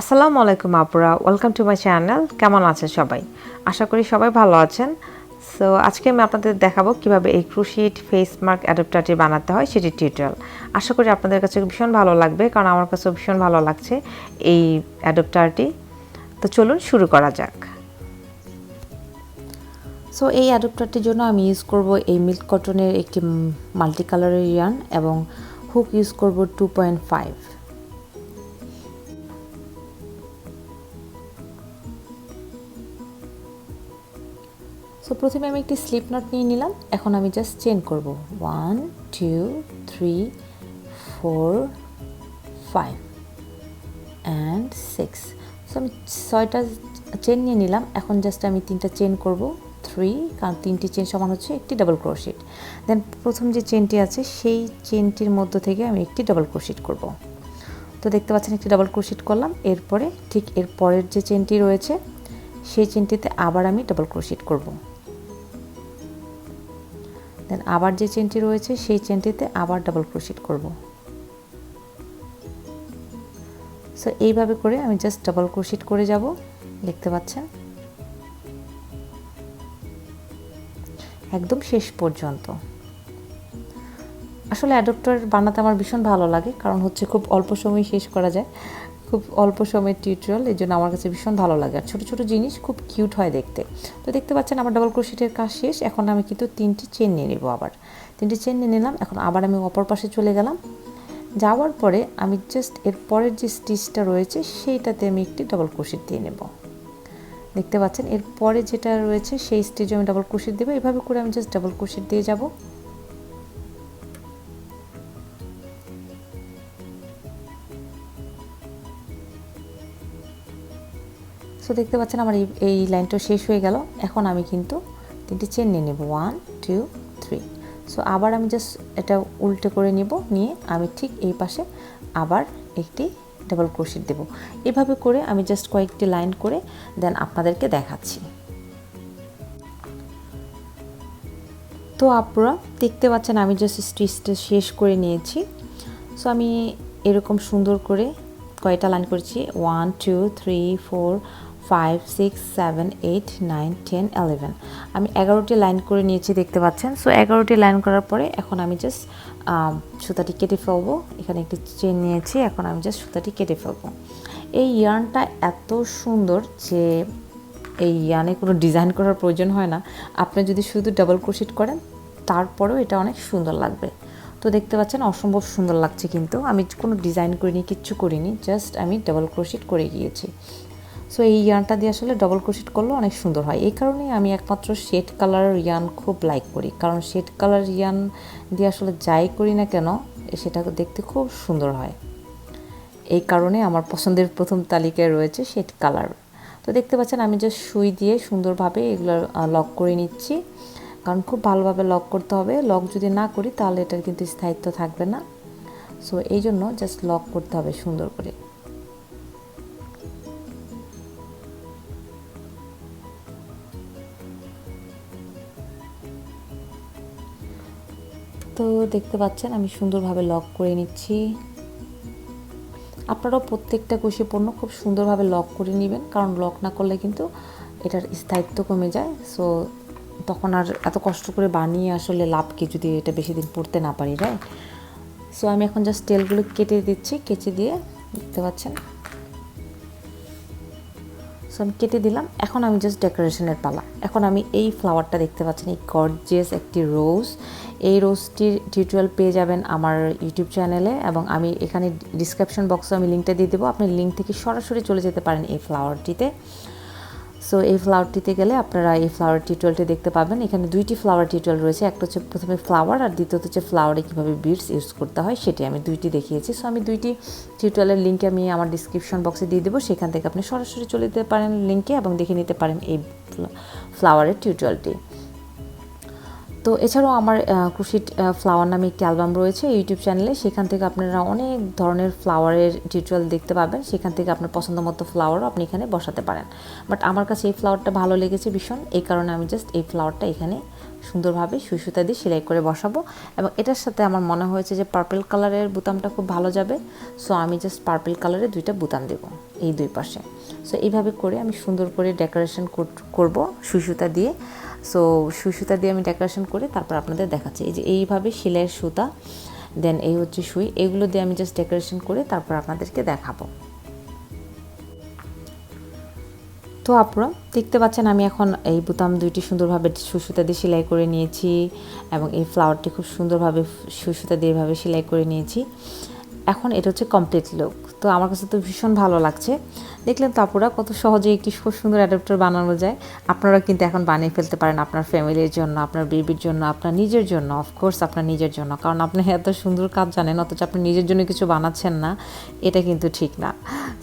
আসসালামু আলাইকুম আপুরা, ওয়েলকাম টু মাই চ্যানেল। কেমন আছেন সবাই? আশা করি সবাই ভালো আছেন। সো আজকে আমি আপনাদের দেখাবো কিভাবে এই ক্রোশেট ফেস মার্ক অ্যাডাপ্টারটি বানাতে হয় সেটি টিউটোরিয়াল। আশা করি আপনাদের কাছে ভীষণ ভালো লাগবে, কারণ আমার কাছে ভীষণ ভালো লাগছে এই অ্যাডাপ্টারটি। তো চলুন শুরু করা যাক। সো এই অ্যাডাপ্টারটির জন্য আমি ইউজ করব এই মিল্ক কটনের একটি মাল্টি কালারের ইয়ার্ন এবং হুক ইউজ করব 2.5। সো প্রথমে আমি একটি স্লিপ নট নিয়ে নিলাম। এখন আমি জাস্ট চেন করব 1 2 3 4 5 অ্যান্ড 6। সো আমি 6টা চেন নিয়ে নিলাম। এখন জাস্ট আমি 3টা চেন করব 3, কারণ 3টি চেন সমান হচ্ছে একটি ডাবল ক্রোশেট। দেন প্রথম যে চেনটি আছে সেই চেনটির মধ্য থেকে আমি একটি ডাবল ক্রোশেট করব। তো দেখতে পাচ্ছেন একটি ডাবল ক্রোশেট করলাম। এরপরে ঠিক এর পরের যে চেনটি রয়েছে সেই চেনটিতে আবার আমি ডাবল ক্রোশেট করব। দেন আবার যে চেনটি রয়েছে সেই চেনটিতে আবার ডাবল ক্রোশেট করব। সো এইভাবে করে আমি জাস্ট ডাবল ক্রোশেট করে যাব, দেখতে পাচ্ছেন, একদম শেষ পর্যন্ত। আসলে অ্যাডাপ্টার বানাতে আমার ভীষণ ভালো লাগে, কারণ হচ্ছে খুব অল্প সময় শেষ করা যায়, খুব অল্প সময়ের টিউটোরিয়াল, এই জন্য আমার কাছে ভীষণ ভালো লাগে। আর ছোটো ছোটো জিনিস খুব কিউট হয় দেখতে। তো দেখতে পাচ্ছেন আমার ডাবল ক্রোশেটের কাজ শেষ। এখন আমি কিন্তু 3টি চেন নিয়ে নেব। আবার 3টি চেন নিয়ে নিলাম। এখন আবার আমি অপর পাশে চলে গেলাম। যাওয়ার পরে আমি জাস্ট এর পরের যে স্টিচটা রয়েছে সেইটাতে আমি একটি ডাবল ক্রোশেট দিয়ে নেব। দেখতে পাচ্ছেন এর পরে যেটা রয়েছে সেই স্টিচে আমি ডাবল ক্রোশেট দেবো। এভাবে করে আমি জাস্ট ডাবল ক্রোশেট দিয়ে যাব। সো দেখতে পাচ্ছেন আমার এই লাইনটা শেষ হয়ে গেল। এখন আমি কিন্তু 3টি চেন নিয়ে নেব 1 2 3। সো আবার আমি জাস্ট এটা উল্টে করে নিয়ে আমি ঠিক এই পাশে আবার একটি ডাবল ক্রোশেট দেব। এভাবে করে আমি জাস্ট কয়েকটি লাইন করে দেন আপনাদেরকে দেখাচ্ছি। তো আপনারা দেখতে পাচ্ছেন আমি জাস্ট স্টিচটা শেষ করে নিয়েছি। সো আমি এরকম সুন্দর করে কয়টা লাইন করেছি 1 2 3 4 5 6 7 8 9 10 11। আমি 11টি লাইন করে নিয়েছি, দেখতে পাচ্ছেন। সো 11টি লাইন করার পরে এখন আমি জাস্ট সুতাটি কেটে ফেলবো। এখানে একটি চেন নিয়েছি, এখন আমি জাস্ট সুতাটি কেটে ফেলবো। এই ইয়ার্নটা এত সুন্দর যে এই ইয়ার্নে কোনো ডিজাইন করার প্রয়োজন হয় না। আপনি যদি শুধু ডাবল ক্রোশেট করেন তারপরেও এটা অনেক সুন্দর লাগবে। তো দেখতে পাচ্ছেন অসম্ভব সুন্দর লাগছে, কিন্তু আমি কোনো ডিজাইন করিনি, কিচ্ছু করিনি, জাস্ট আমি ডাবল ক্রোশেট করে গিয়েছি। সো এই ইয়ার্নটা দিয়ে আসলে ডাবল ক্রোশেট করলে অনেক সুন্দর হয়। এই কারণেই আমি একমাত্র শেড কালার ইয়ার্ন খুব লাইক করি, কারণ শেড কালার ইয়ার্ন দিয়ে আসলে যাই করি না কেন সেটা দেখতে খুব সুন্দর হয়। এই কারণে আমার পছন্দের প্রথম তালিকায় রয়েছে শেড কালার। তো দেখতে পাচ্ছেন আমি জাস্ট সুই দিয়ে সুন্দরভাবে এগুলো লক করে নিচ্ছি, কারণ খুব ভালোভাবে লক করতে হবে। লক যদি না করি তাহলে এটার কিন্তু স্থায়িত্ব থাকবে না। সো এই জন্য জাস্ট লক করতে হবে সুন্দর করে। তো দেখতে পাচ্ছেন আমি সুন্দরভাবে লক করে নিচ্ছি। আপনারাও প্রত্যেকটা কুশি পণ্য খুব সুন্দরভাবে লক করে নেবেন, কারণ লক না করলে কিন্তু এটার স্থায়িত্ব কমে যায়। সো তখন আর এত কষ্ট করে বানিয়ে আসলে লাভ কি, যদি এটা বেশি দিন পরতে না পারি, রাইট? সো আমি এখন জাস্ট টেলগুলো কেটে দিচ্ছি, কেচে দিয়ে দেখতে পাচ্ছেন। সো আমি কেটে দিলাম। এখন আমি জাস্ট ডেকোরেশনের পালা। এখন আমি এই ফ্লাওয়ারটা দেখতে পাচ্ছেন, এই গর্জিয়াস একটি রোজ। এই রোজটির টিউটোরিয়াল পেয়ে যাবেন আমার ইউটিউব চ্যানেলে, এবং আমি এখানে ডিসক্রিপশন বক্সে আমি লিঙ্কটা দিয়ে দেবো। আপনি লিঙ্ক থেকে সরাসরি চলে যেতে পারেন এই ফ্লাওয়ারটিতে। সো এই ফ্লাওয়ারটিতে গেলে আপনারা এই ফ্লাওয়ার টিউটোরিয়ালটি দেখতে পাবেন। এখানে 2টি ফ্লাওয়ার টিউটোরিয়াল রয়েছে। একটা হচ্ছে প্রথমে ফ্লাওয়ার, আর দ্বিতীয়ত হচ্ছে ফ্লাওয়ারে কীভাবে বিডস ইউজ করতে হয় সেটি আমি 2টি দেখিয়েছি। সো আমি 2টি টিউটোরিয়ালের লিঙ্ক আমি আমার ডিসক্রিপশন বক্সে দিয়ে দেবো। সেখান থেকে আপনি সরাসরি চলে যেতে পারেন লিঙ্কে এবং দেখে নিতে পারেন এই ফ্লাওয়ারের টিউটোরিয়ালটি। তো এছাড়াও আমার ক্রোশে ফ্লাওয়ার নামে একটি অ্যালবাম রয়েছে ইউটিউব চ্যানেলে, সেখান থেকে আপনারা অনেক ধরনের ফ্লাওয়ারের টিউটোরিয়াল দেখতে পাবেন। সেখান থেকে আপনার পছন্দ মতো ফ্লাওয়ারও আপনি এখানে বসাতে পারেন। বাট আমার কাছে এই ফ্লাওয়ারটা ভালো লেগেছে ভীষণ, এই কারণে আমি জাস্ট এই ফ্লাওয়ারটা এখানে সুন্দরভাবে সুই সুতা দিয়ে সেলাই করে বসাবো। এবং এটার সাথে আমার মনে হয়েছে যে পার্পল কালারের বোতামটা খুব ভালো যাবে, সো আমি জাস্ট পার্পল কালারের 2টা বোতাম দেবো এই 2 পাশে। সো এইভাবে করে আমি সুন্দর করে ডেকোরেশন করব সুই সুতা দিয়ে। সো সুই সুতা দিয়ে আমি ডেকোরেশন করে তারপর আপনাদের দেখাচ্ছি। এই যে এইভাবে সেলাইয়ের সুতা, দেন এই হচ্ছে সুই, এগুলো দিয়ে আমি জাস্ট ডেকোরেশন করে তারপর আপনাদেরকে দেখাবো। তো আপনারা দেখতে পাচ্ছেন আমি এখন এই বোতাম 2টি সুন্দরভাবে সুই সুতা দিয়ে সেলাই করে নিয়েছি এবং এই ফ্লাওয়ারটি খুব সুন্দরভাবে সুই সুতা দিয়ে এভাবে সেলাই করে নিয়েছি। এখন এটা হচ্ছে কমপ্লিট লুক। তো আমার কাছে তো ভীষণ ভালো লাগছে। দেখলেন তো আপুরা কত সহজে একটি খুব সুন্দর অ্যাডাপ্টার বানানো যায়। আপনারা কিন্তু এখন বানিয়ে ফেলতে পারেন আপনার ফ্যামিলির জন্য, আপনার বেবির জন্য, আপনার নিজের জন্য, অফকোর্স আপনার নিজের জন্য। কারণ আপনি এত সুন্দর কাজ জানেন অথচ আপনি নিজের জন্য কিছু বানাচ্ছেন না, এটা কিন্তু ঠিক না।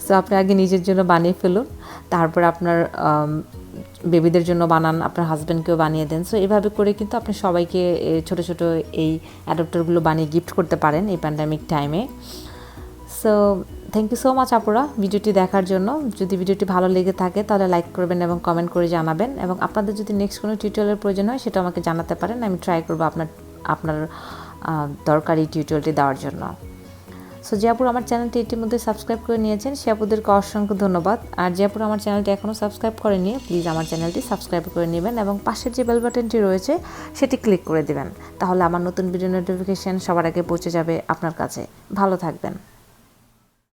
সো আপনি আগে নিজের জন্য বানিয়ে ফেলুন, তারপর আপনার বেবিদের জন্য বানান, আপনার হাজব্যান্ডকেও বানিয়ে দেন। সো এভাবে করে কিন্তু আপনি সবাইকে ছোট ছোট এই অ্যাডাপ্টারগুলো বানিয়ে গিফট করতে পারেন এই প্যান্ডামিক টাইমে। So thank you so much আপুরা ভিডিওটি দেখার জন্য। যদি ভিডিওটি ভালো লেগে থাকে তাহলে লাইক করবেন এবং কমেন্ট করে জানাবেন, এবং আপনাদের যদি নেক্সট কোনো টিউটোরিয়ালের প্রয়োজন হয় সেটা আমাকে জানাতে পারেন, আমি ট্রাই করবো আপনার দরকারি টিউটোরিয়ালটি দেওয়ার জন্য। সো যে আপুরা আমার চ্যানেলটি ইতিমধ্যে সাবস্ক্রাইব করে নিয়েছেন সে আপুদেরকে অসংখ্য ধন্যবাদ। আর যে আপুরা আমার চ্যানেলটি এখনও সাবস্ক্রাইব করেনি প্লিজ আমার চ্যানেলটি সাবস্ক্রাইব করে নেবেন এবং পাশের যে বেল বাটনটি রয়েছে সেটি ক্লিক করে দেবেন, তাহলে আমার নতুন ভিডিও নোটিফিকেশান সবার আগে পৌঁছে যাবে আপনার কাছে। ভালো থাকবেন।